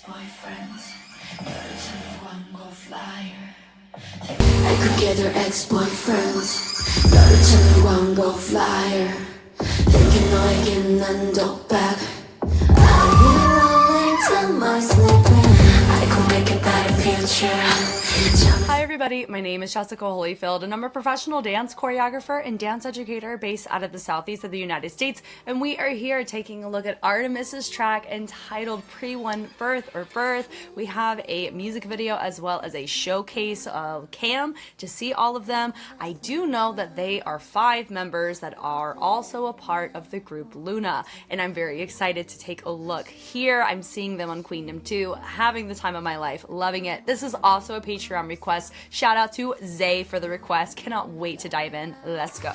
ex-boyfriends. 너를 찾는 광고 flyer. I could get your ex-boyfriends. 너를 찾는 광고 flyer. Thinking 너에겐 난 독박. I've been rolling till my sleeping. I could make a better future. Hi everybody, my name is Jessica Holyfield and I'm a professional dance choreographer and dance educator based out of the southeast of the United States, and we are here taking a look at ARTMS's track entitled Pre1 Birth. We have a music video as well as a showcase of cam to see all of them. I do know that they are 5 members that are also a part of the group Luna, and I'm very excited to take a look here. I'm seeing them on Queendom 2, having the time of my life, loving it. This is also a Patreon request. Shout out to Zay for the request. Cannot wait to dive in. Let's go.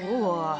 Ooh.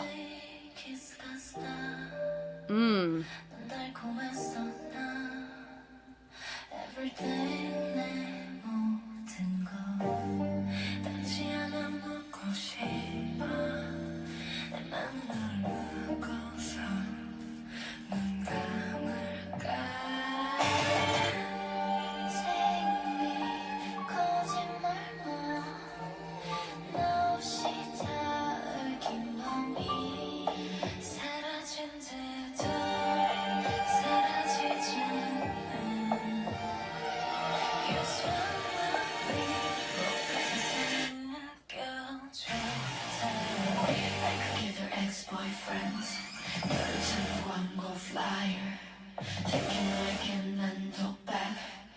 Ex-boyfriends. 너를 찾는 광고 flyer. Thinking 너에겐 난 독박.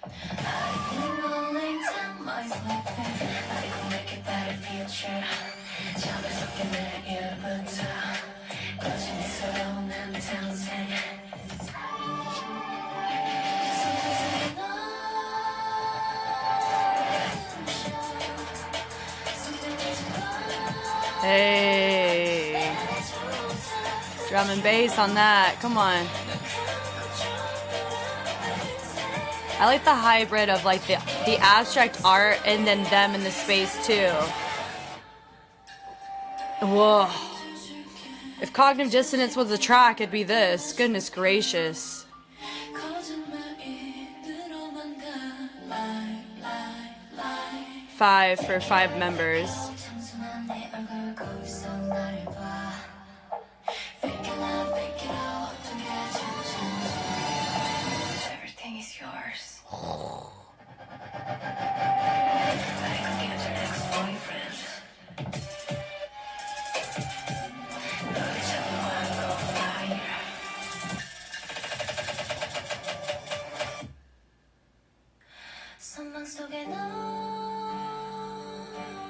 I've been rolling till my sleeping. I could make a better future. 잠에서 깬 내일부터 꺼진 미소로 난 탄생. Hey, drum and bass on that. Come on. I like the hybrid of like the abstract art and then them in the space too. Whoa. If cognitive dissonance was a track, it'd be this. Goodness gracious. 5 for 5 members. Everything is yours.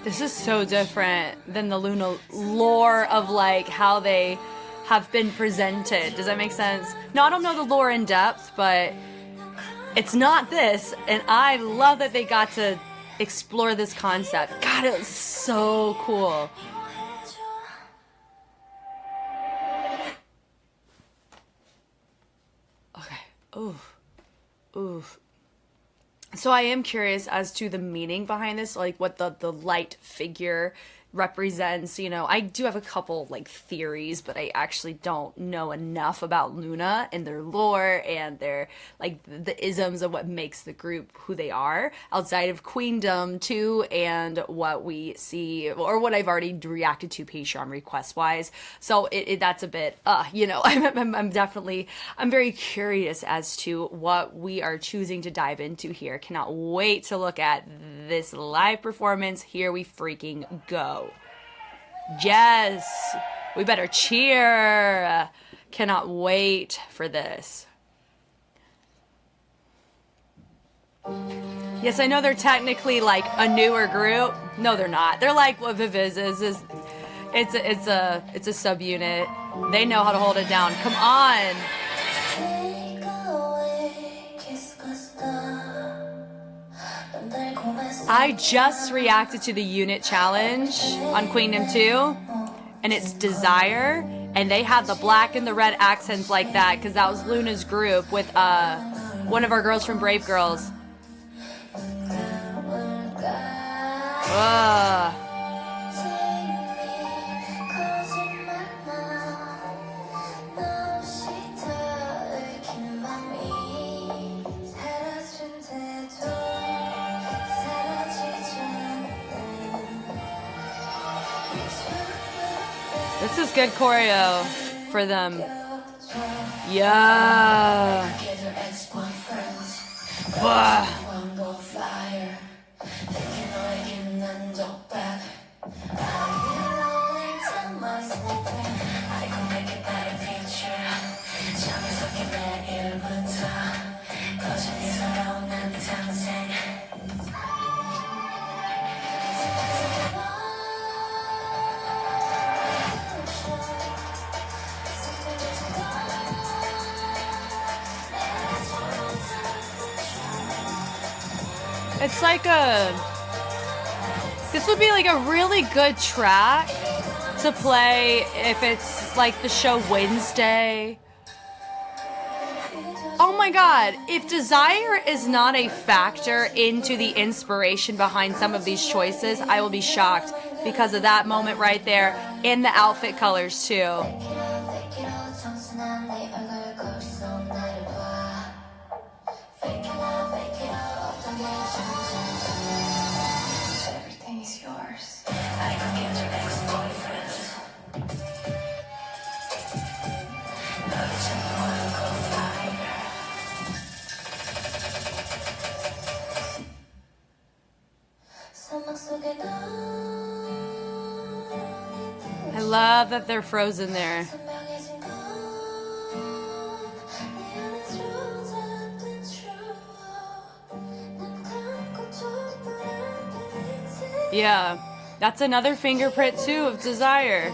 This is so different than the Luna lore of like how they have been presented. Does that make sense? No, I don't know the lore in depth, but it's not this, and I love that they got to explore this concept. God, it was so cool. Okay. Oof. Oof. So I am curious as to the meaning behind this, like what the light figure represents. You know, I do have a couple like theories, but I actually don't know enough about Luna and their lore and their like the isms of what makes the group who they are outside of Queendom 2 and what we see or what I've already reacted to Patreon request wise. So that's a bit you know, I'm definitely very curious as to what we are choosing to dive into here. Cannot wait to look at this live performance. Here we freaking go. Yes, we better cheer. Cannot wait for this. Yes, I know they're technically like a newer group. No, they're not. They're like what Viv is. It's a subunit. They know how to hold it down. Come on. I just reacted to the unit challenge on Queendom 2, and it's Desire, and they had the black and the red accents like that because that was Luna's group with one of our girls from Brave Girls. This is good choreo for them. Yeah. Bah. It's like this would be like a really good track to play if it's like the show Wednesday. Oh my god, if desire is not a factor into the inspiration behind some of these choices, I will be shocked because of that moment right there and the outfit colors too. I love that they're frozen there. Yeah, that's another fingerprint too of desire.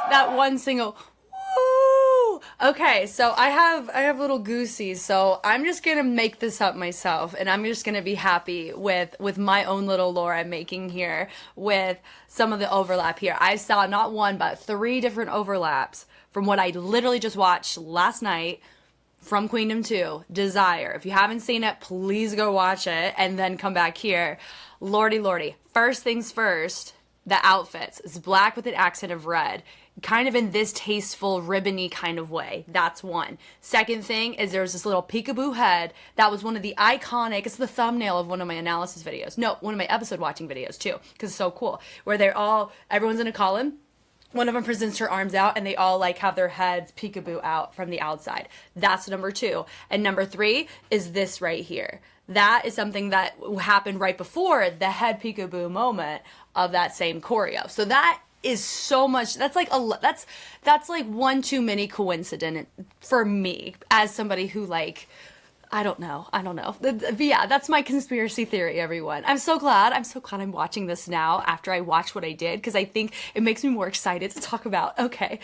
That one single. Woo! Okay, so I have little goosies, so I'm just gonna make this up myself, and I'm just gonna be happy with my own little lore I'm making here with some of the overlap here. I saw not one but 3 different overlaps from what I literally just watched last night from Queendom 2, Desire. If you haven't seen it, please go watch it and then come back here. Lordy lordy. First things first. The outfits. It's black with an accent of red. Kind of in this tasteful, ribbony kind of way. That's one. Second thing is there's this little peekaboo head. That was one of the iconic, it's the thumbnail of one of my analysis videos. No, one of my episode watching videos too, because it's so cool. Where everyone's in a column. One of them presents her arms out and they all like have their heads peekaboo out from the outside. That's number 2. And number 3 is this right here. That is something that happened right before the head peekaboo moment of that same choreo. So that is so much, that's like one too many coincidence for me as somebody who like, I don't know. But yeah, that's my conspiracy theory, everyone. I'm so glad I'm watching this now after I watched what I did, because I think it makes me more excited to talk about. Okay.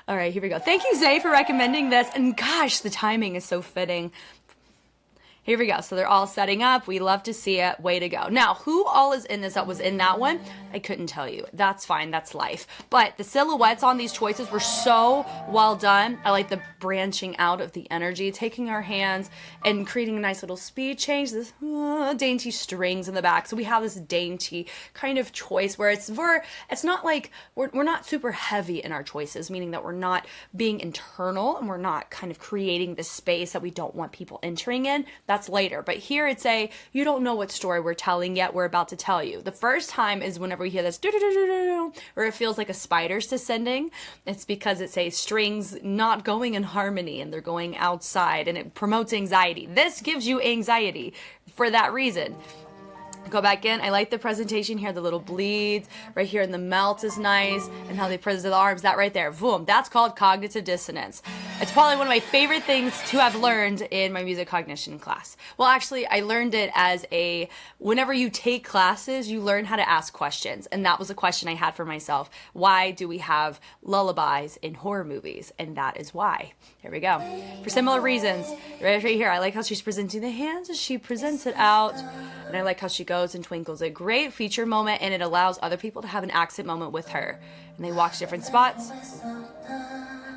All right, here we go. Thank you, Zay, for recommending this. And gosh, the timing is so fitting. Here we go. So they're all setting up. We love to see it. Way to go. Now, who all is in this that was in that one? I couldn't tell you. That's fine. That's life. But the silhouettes on these choices were so well done. I like the branching out of the energy, taking our hands and creating a nice little speed change. This dainty strings in the back. So we have this dainty kind of choice where it's not like we're not super heavy in our choices, meaning that we're not being internal and we're not kind of creating the space that we don't want people entering in. That's later. But here it's you don't know what story we're telling yet. We're about to tell you. The first time is whenever we hear this where it feels like a spider's descending. It's because it's strings not going in harmony and they're going outside, and it promotes anxiety. This gives you anxiety for that reason. Go back in. I like the presentation here. The little bleeds right here in the melt is nice, and how they present the arms. That right there, boom. That's called cognitive dissonance. It's probably one of my favorite things to have learned in my music cognition class. Well, actually, I learned it as whenever you take classes, you learn how to ask questions, and that was a question I had for myself. Why do we have lullabies in horror movies? And that is why. There we go. For similar reasons, right here, I like how she's presenting the hands as she presents it out, and I like how she goes and twinkles. A great feature moment, and it allows other people to have an accent moment with her. And they walk to different spots.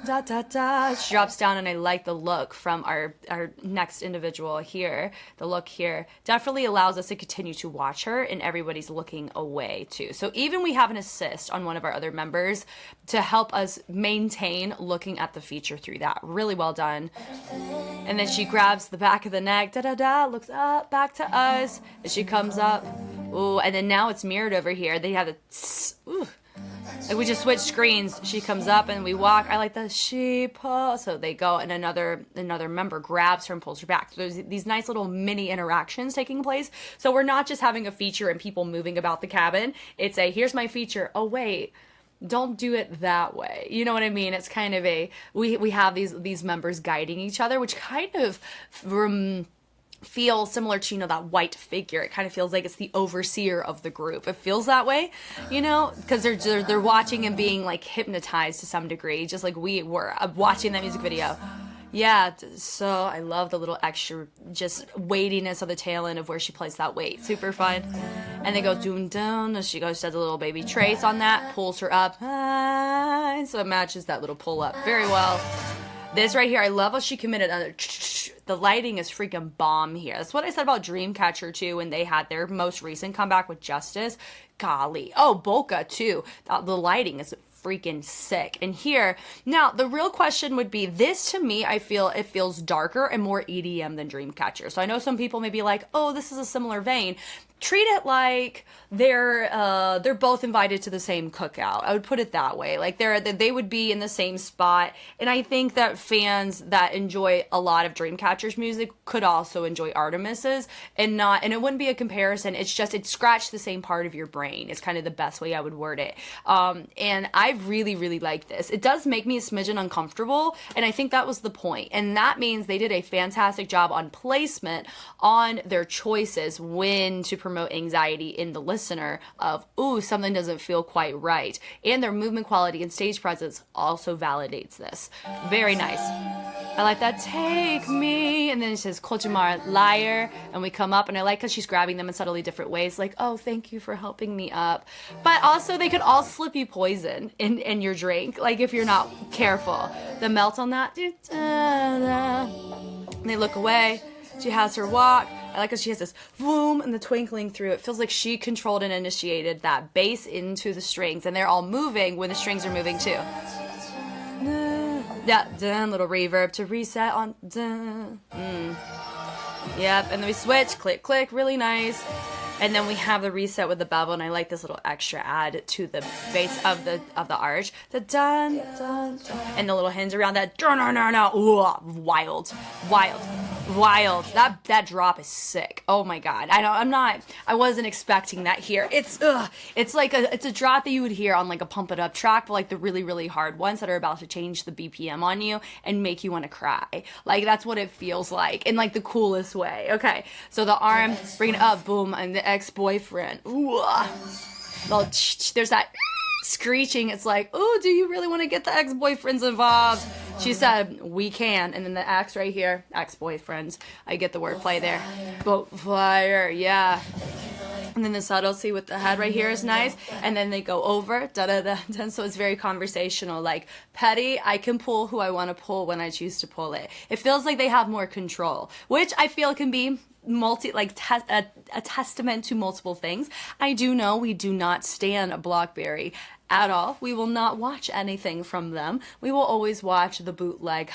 Da, da, da. She drops down, and I like the look from our next individual here. The look here definitely allows us to continue to watch her, and everybody's looking away too. So even we have an assist on one of our other members to help us maintain looking at the feature through that. Really well done. And then she grabs the back of the neck, da da da, looks up, back to us, and she comes up. Ooh, and then now it's mirrored over here. They have the tss, ooh. Like we just switch screens. She comes up and we walk. I like the she pull. So they go and another member grabs her and pulls her back. So there's these nice little mini interactions taking place. So we're not just having a feature and people moving about the cabin. It's a, here's my feature. Oh, wait. Don't do it that way. You know what I mean? It's kind of a, we have these members guiding each other, which kind of feel similar to, you know, that white figure. It kind of feels like it's the overseer of the group. It feels that way, you know, because they're watching and being like hypnotized to some degree, just like we were watching that music video. Yeah, so I love the little extra just weightiness of the tail end of where she plays that weight. Super fun. And they go doom down. She goes, does a little baby trace on that, pulls her up. So it matches that little pull up very well. This right here, I love how she committed another. The lighting is freaking bomb here. That's what I said about Dreamcatcher too when they had their most recent comeback with Justice. Golly. Oh, Boca too. The lighting is freaking sick. And here, now the real question would be, this to me, I feel it feels darker and more EDM than Dreamcatcher. So I know some people may be like, oh, this is a similar vein. Treat it like they're both invited to the same cookout. I would put it that way. Like they would be in the same spot. And I think that fans that enjoy a lot of Dreamcatcher's music could also enjoy ARTMS's and it wouldn't be a comparison. It's just, it scratched the same part of your brain. It's kind of the best way I would word it. And I really, really like this. It does make me a smidgen uncomfortable. And I think that was the point. And that means they did a fantastic job on placement on their choices when to promote anxiety in the listener of, ooh, something doesn't feel quite right. And their movement quality and stage presence also validates this. Very nice. I like that, take me. And then it says, Kochimar, liar. And we come up, and I like because she's grabbing them in subtly different ways. Like, oh, thank you for helping me up. But also, they could all slip you poison in your drink, like if you're not careful. The melt on that. And they look away. She has her walk. I like how she has this boom and the twinkling through. It feels like she controlled and initiated that bass into the strings, and they're all moving when the strings are moving too. Yeah, dun, little reverb to reset on. Dun. Yep, and then we switch, click, click, really nice. And then we have the reset with the bevel, and I like this little extra add to the base of the arch. The dun dun dun, and the little hinge around that. Dun, dun, dun, dun. Ooh, wild. That drop is sick. Oh my god. I wasn't expecting that here. It's like it's a drop that you would hear on like a Pump It Up track, but like the really, really hard ones that are about to change the BPM on you and make you want to cry. Like that's what it feels like in like the coolest way. Okay, so the arm, bring it up, boom, and the ex-boyfriend. Ooh. Well, there's that screeching. It's like, ooh, do you really want to get the ex-boyfriends involved? She said, we can. And then the X right here, ex-boyfriends. I get the wordplay there. Boat flyer, yeah. And then the subtlety with the head right here is nice. And then they go over, da-da-da. So it's very conversational. Like, petty, I can pull who I want to pull when I choose to pull it. It feels like they have more control, which I feel can be a testament to multiple things. I do know we do not stan Blockberry at all. We will not watch anything from them. We will always watch the bootleg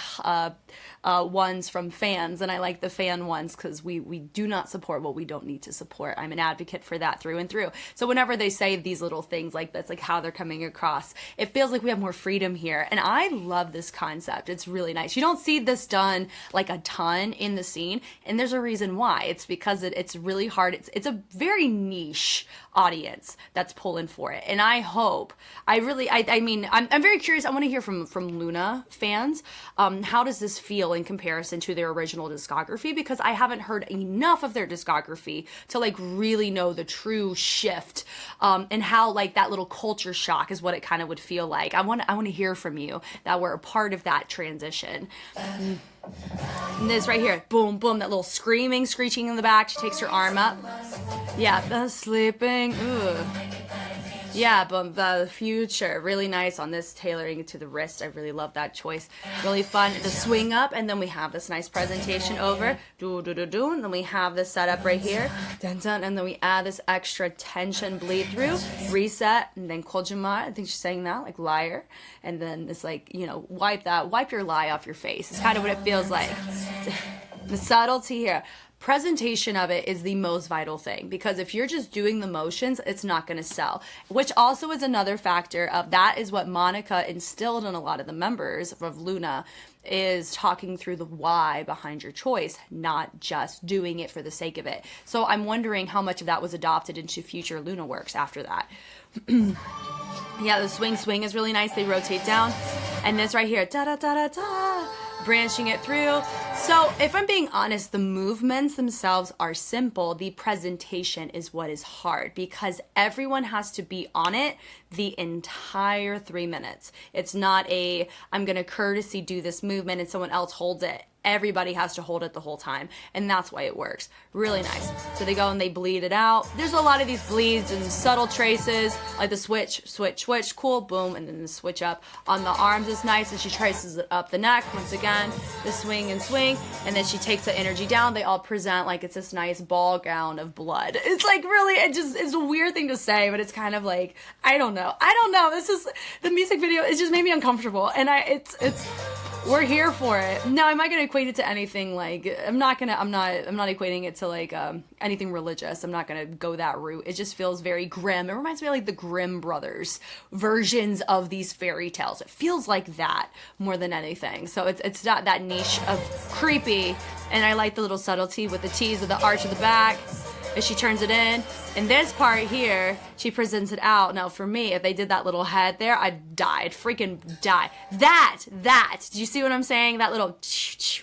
ones from fans, and I like the fan ones because we do not support what we don't need to support. I'm an advocate for that through and through. So whenever they say these little things like that's like how they're coming across, it feels like we have more freedom here, and I love this concept. It's really nice. You don't see this done like a ton in the scene, and there's a reason why. It's because it's really hard. It's a very niche audience that's pulling for it, and I hope I mean, I'm very curious. I want to hear from Luna fans. How does this feel in comparison to their original discography? Because I haven't heard enough of their discography to like really know the true shift, and how like that little culture shock is what it kind of would feel like. I want to hear from you that were a part of that transition. And this right here, boom, boom, that little screaming, screeching in the back. She takes her arm up. Yeah, the sleeping. Ooh. Yeah, but the future, really nice on this tailoring to the wrist. I really love that choice. Really fun. The swing up, and then we have this nice presentation over. Do, do, do, do. And then we have this setup right here. Dun, dun. And then we add this extra tension bleed through. Reset, and then Kojima. I think she's saying that, like liar. And then it's like, you know, wipe your lie off your face. It's kind of what it feels like. The subtlety here. Presentation of it is the most vital thing, because if you're just doing the motions, it's not going to sell, which also is another factor of that is what Monica instilled in a lot of the members of Luna, is talking through the why behind your choice, not just doing it for the sake of it. So I'm wondering how much of that was adopted into future Luna works after that. Yeah, the swing is really nice. They rotate down, and this right here, da da da da da, branching it through. So if I'm being honest, the movements themselves are simple. The presentation is what is hard, because everyone has to be on it the entire 3 minutes. It's not a, I'm going to courtesy do this movement and someone else holds it. Everybody has to hold it the whole time, and that's why it works. Really nice. So they go and they bleed it out. There's a lot of these bleeds and subtle traces, like the switch, cool, boom, and then the switch up. On the arms is nice, and she traces it up the neck. Once again, the swing, and then she takes the energy down. They all present like it's this nice ball gown of blood. It's like really, it's a weird thing to say, but it's kind of like, I don't know. This is, the music video, it just made me uncomfortable, and we're here for it. Now, am I going to equate it to anything like, I'm not equating it to like anything religious. I'm not going to go that route. It just feels very grim. It reminds me of like the Grimm brothers versions of these fairy tales. It feels like that more than anything. So it's not that niche of creepy. And I like the little subtlety with the T's of the arch of the back. As she turns it in this part here, she presents it out. Now for me, if they did that little head there, I'd freaking die. That, do you see what I'm saying? That little,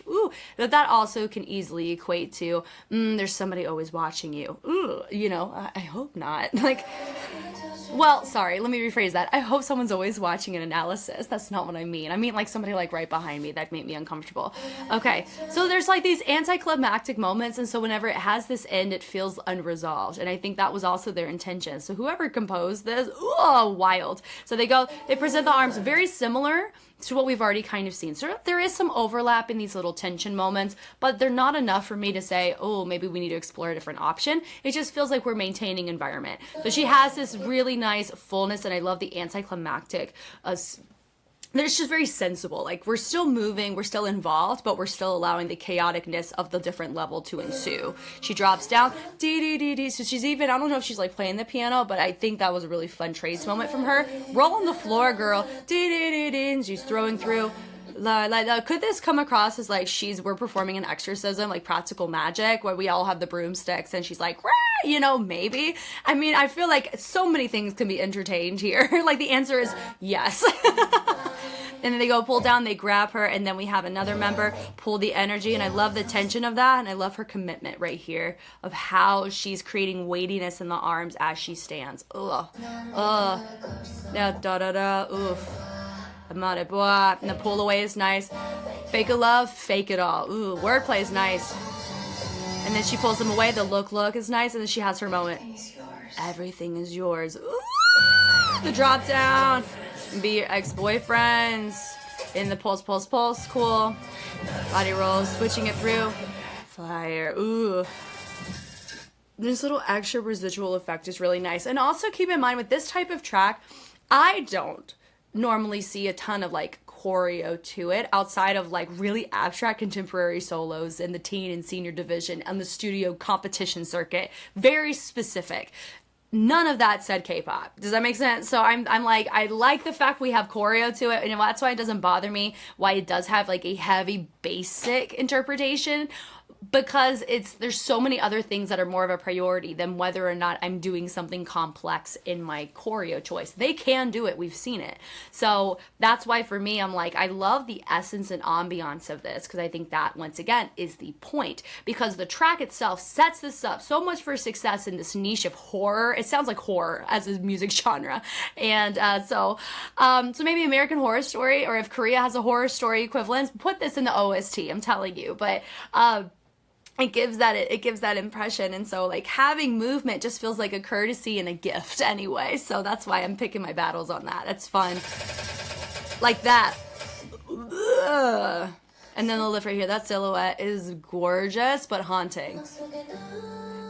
ooh, that also can easily equate to, there's somebody always watching you. Ooh, you know, I hope not. Like, well, sorry, let me rephrase that. I hope someone's always watching an analysis. That's not what I mean. I mean like somebody like right behind me. That made me uncomfortable. Okay, so there's like these anticlimactic moments, and so whenever it has this end, it feels unresolved, and I think that was also their intention. So whoever composed this, wild. So they present the arms very similar to what we've already kind of seen. So there is some overlap in these little tension moments, but they're not enough for me to say, oh, maybe we need to explore a different option. It just feels like we're maintaining environment. So she has this really nice fullness, and I love the anticlimactic it's just very sensible. Like, we're still moving, we're still involved, but we're still allowing the chaoticness of the different level to ensue. She drops down, dee. So she's even, I don't know if she's like playing the piano, but I think that was a really fun trace moment from her. Roll on the floor, girl, dee, and she's throwing through. Could this come across as like we're performing an exorcism, like practical magic, where we all have the broomsticks and she's like, rah, you know, maybe? I mean, I feel like so many things can be entertained here. Like, the answer is yes. And then they go pull down, they grab her, and then we have another member pull the energy, and I love the tension of that, and I love her commitment right here of how she's creating weightiness in the arms as she stands. Ugh. Da, oof. And the pull away is nice. Fake a love, fake it all. Ooh, wordplay is nice. And then she pulls them away, the look is nice, and then she has her moment. Everything is yours. Ooh, the drop down. Be your ex-boyfriends. In the pulse, cool. Body rolls, switching it through. Fire, ooh. This little extra residual effect is really nice. And also keep in mind, with this type of track, I don't normally see a ton of like choreo to it outside of like really abstract contemporary solos in the teen and senior division and the studio competition circuit. Very specific. None of that said K-pop. Does that make sense? So I'm like, I like the fact we have choreo to it, and that's why it doesn't bother me, why it does have like a heavy basic interpretation. because there's so many other things that are more of a priority than whether or not I'm doing something complex in my choreo choice. They can do it. We've seen it. So that's why for me, I'm like, I love the essence and ambiance of this, because I think that, once again, is the point, because the track itself sets this up so much for success in this niche of horror. It sounds like horror as a music genre. And so maybe American Horror Story, or if Korea has a horror story equivalent, put this in the OST, I'm telling you. But it gives that impression. And so like having movement just feels like a courtesy and a gift anyway. So that's why I'm picking my battles on that. It's fun. Like that. Ugh. And then the lift right here. That silhouette is gorgeous but haunting.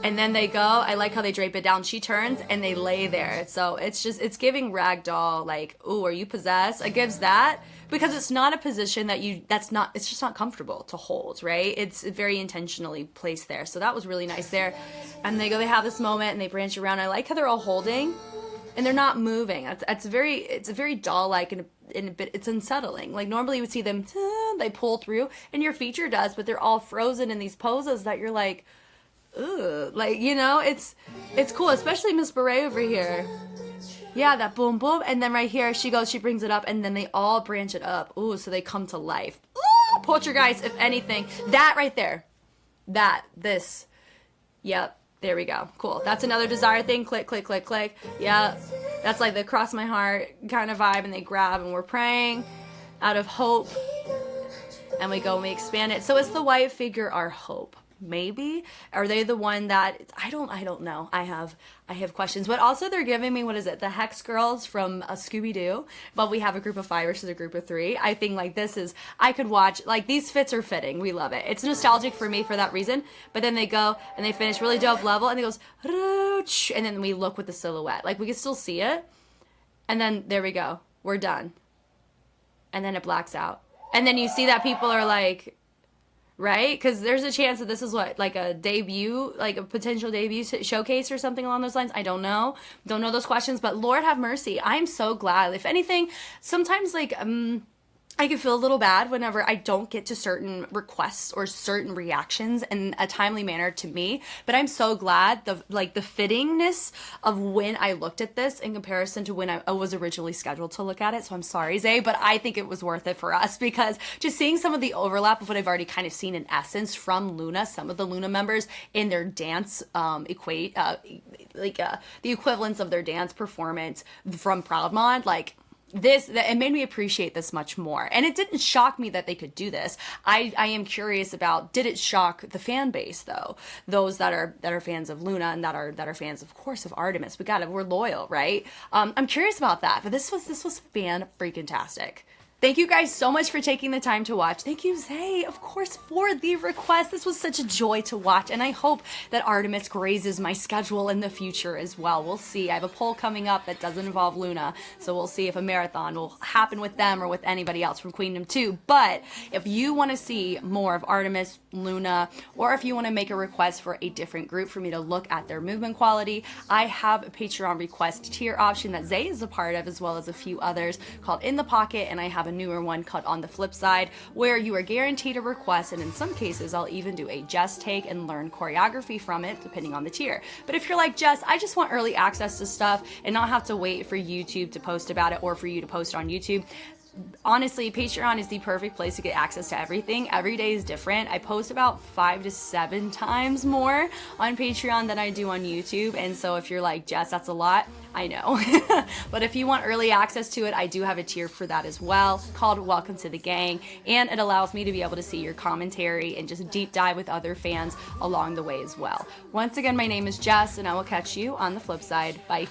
And then they go, I like how they drape it down. She turns and they lay there. So it's giving ragdoll, like, ooh, are you possessed? It gives that, because it's not a position it's just not comfortable to hold, right? It's very intentionally placed there. So that was really nice there. And they have this moment and they branch around. I like how they're all holding and they're not moving. It's very doll-like and a bit, it's unsettling. Like normally you would see them, they pull through, and your feature does, but they're all frozen in these poses that you're like, ugh, like, you know, it's cool, especially Miss Beret over here. Yeah, that boom boom, and then right here she brings it up, and then they all branch it up. Ooh, so they come to life. Ooh, poltergeist, if anything. That right there. This. Yep, there we go. Cool. That's another desire thing. Click, click, click, click. Yep. That's like the cross my heart kind of vibe, and they grab, and we're praying out of hope. And we go and we expand it. So is the white figure our hope? Maybe. Are they the one that I don't know. I have questions. But also they're giving me, what is it, the Hex Girls from Scooby-Doo, but we have a group of 5 versus a group of 3. I think like I could watch, like, these fits are fitting. We love it. It's nostalgic for me for that reason. But then they go and they finish really dope level, and it goes, and then we look with the silhouette, like we can still see it, and then there we go, we're done, and then it blacks out, and then you see that people are like, right? Because there's a chance that this is what, like a debut, like a potential debut showcase or something along those lines. I don't know those questions, but Lord have mercy. I'm so glad. If anything, sometimes like I can feel a little bad whenever I don't get to certain requests or certain reactions in a timely manner to me, but I'm so glad the fittingness of when I looked at this in comparison to when I was originally scheduled to look at it. So I'm sorry, Zay, but I think it was worth it for us, because just seeing some of the overlap of what I've already kind of seen in essence from Luna, some of the Luna members in their dance the equivalents of their dance performance from Proudmon, like, it made me appreciate this much more. And it didn't shock me that they could do this. I am curious about, did it shock the fan base though? Those that are fans of Luna and that are fans, of course, of ARTMS. We're loyal, right? I'm curious about that. But this was fan-freaking-tastic. Thank you guys so much for taking the time to watch. Thank you, Zay, of course, for the request. This was such a joy to watch, and I hope that ARTMS grazes my schedule in the future as well. We'll see. I have a poll coming up that doesn't involve Luna, so we'll see if a marathon will happen with them or with anybody else from Queendom 2. But if you want to see more of ARTMS, Luna, or if you want to make a request for a different group for me to look at their movement quality, I have a Patreon request tier option that Zay is a part of, as well as a few others, called In the Pocket, and I have a newer one called On the Flip Side, where you are guaranteed a request, and in some cases I'll even do a Jess take and learn choreography from it, depending on the tier. But if you're like, Jess, I just want early access to stuff and not have to wait for YouTube to post about it or for you to post on YouTube, honestly, Patreon is the perfect place to get access to everything. Every day is different. I post about 5 to 7 times more on Patreon than I do on YouTube. And so if you're like, Jess, that's a lot, I know. But if you want early access to it, I do have a tier for that as well, called Welcome to the Gang. And it allows me to be able to see your commentary and just deep dive with other fans along the way as well. Once again, my name is Jess, and I will catch you on the flip side. Bye.